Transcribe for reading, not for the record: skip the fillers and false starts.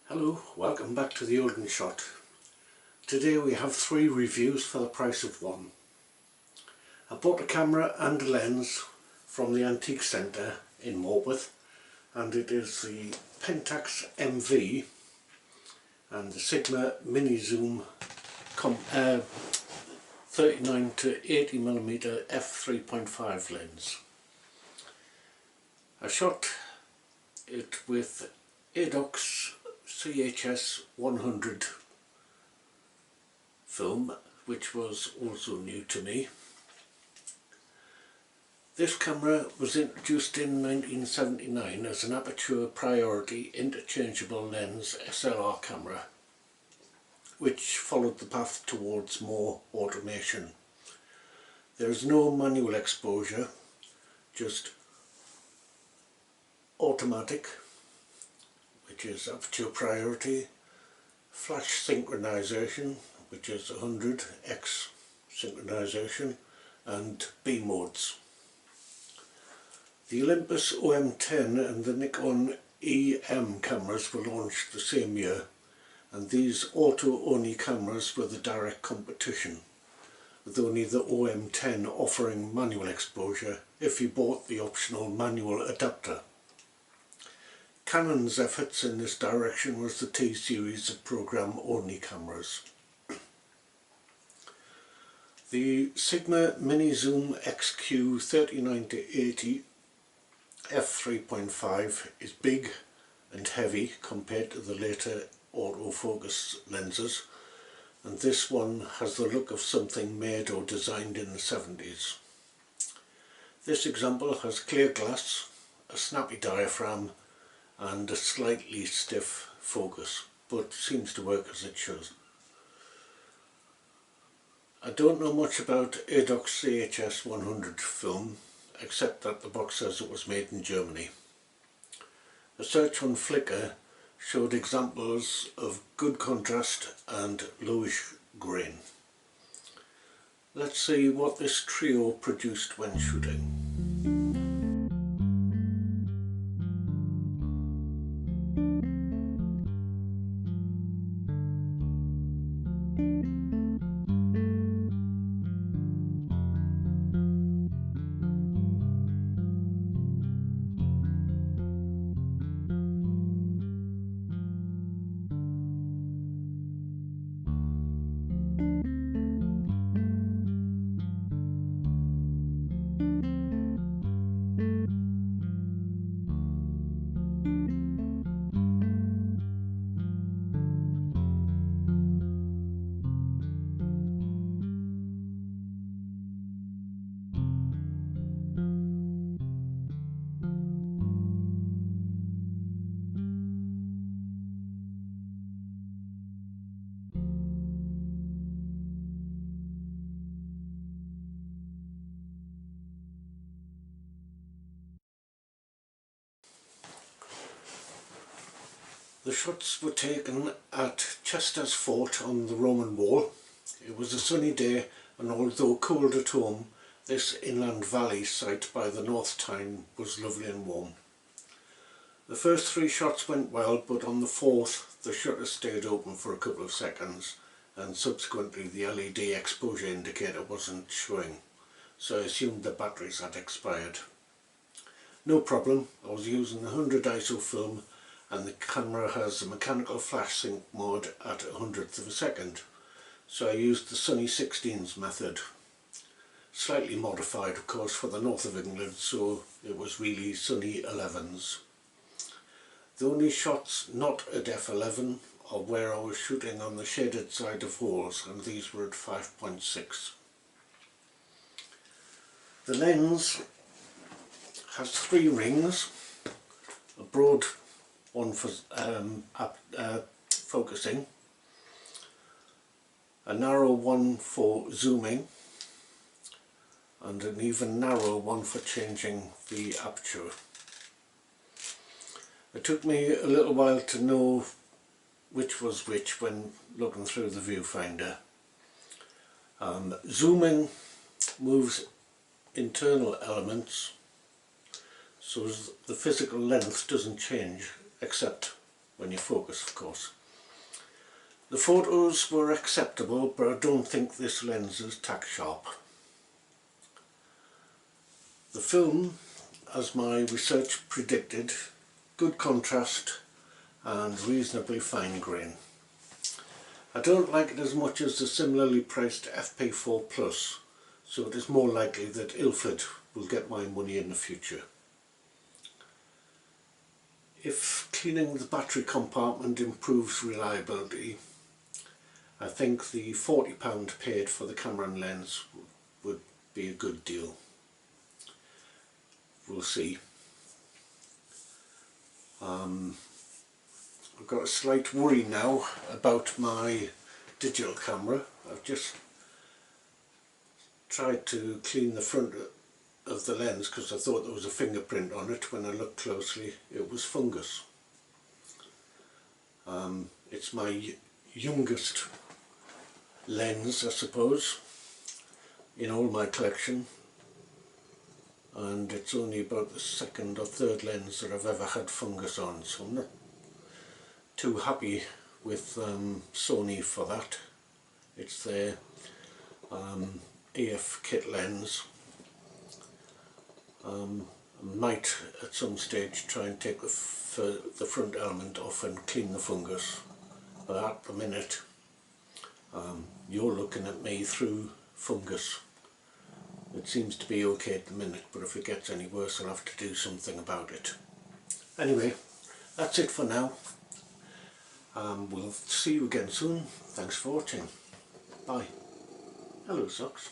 Hello, welcome back to the Olden Shot. Today we have 3 reviews for the price of 1. I bought a camera and a lens from the Antique Centre in Morpeth, and it is the Pentax MV and the Sigma Mini Zoom 39 to 80mm f3.5 lens. I shot it with Adox CHS 100 film, which was also new to me. This camera was introduced in 1979 as an aperture priority interchangeable lens SLR camera, which followed the path towards more automation. There is no manual exposure, just automatic, which is aperture priority, flash synchronization, which is 100x synchronization, and B modes. The Olympus OM10 and the Nikon EM cameras were launched the same year, and these auto-only cameras were the direct competition, with only the OM10 offering manual exposure if you bought the optional manual adapter. Canon's efforts in this direction was the T-series of program-only cameras. The Sigma Mini Zoom XQ 39 to 80 f3.5 is big and heavy compared to the later autofocus lenses, and this one has the look of something made or designed in the 70s. This example has clear glass, a snappy diaphragm, and a slightly stiff focus, but seems to work as it should. I don't know much about Adox CHS 100 film, except that the box says it was made in Germany. A search on Flickr showed examples of good contrast and lowish grain. Let's see what this trio produced when shooting. The shots were taken at Chester's Fort on the Roman Wall. It was a sunny day, and although cold at home, this inland valley site by the North Tyne was lovely and warm. The first 3 shots went well, but on the 4th the shutter stayed open for a couple of seconds, and subsequently the LED exposure indicator wasn't showing, so I assumed the batteries had expired. No problem, I was using the 100 ISO film, and the camera has the mechanical flash sync mode at 100th of a second, so I used the sunny 16s method, slightly modified of course for the north of England, so it was really sunny 11s. The only shots not at f11 are where I was shooting on the shaded side of holes, and these were at 5.6. The lens has 3 rings, a broad one for focusing, a narrow one for zooming, and an even narrower one for changing the aperture. It took me a little while to know which was which when looking through the viewfinder. Zooming moves internal elements so the physical length doesn't change except when you focus, of course. The photos were acceptable, but I don't think this lens is tack sharp. The film, as my research predicted, good contrast and reasonably fine grain. I don't like it as much as the similarly priced FP4 Plus, so it is more likely that Ilford will get my money in the future. If cleaning the battery compartment improves reliability, I think the £40 paid for the camera and lens would be a good deal. We'll see. I've got a slight worry now about my digital camera. I've just tried to clean the front of the lens because I thought there was a fingerprint on it. When I looked closely, it was fungus. It's my youngest lens, I suppose, in all my collection, and it's only about the second or third lens that I've ever had fungus on, so I'm not too happy with Sony for that. It's their AF kit lens. I might at some stage try and take the front element off and clean the fungus, but at the minute you're looking at me through fungus. It seems to be okay at the minute, but if it gets any worse I'll have to do something about it. Anyway, that's it for now. We'll see you again soon. Thanks for watching. Bye. Hello, socks.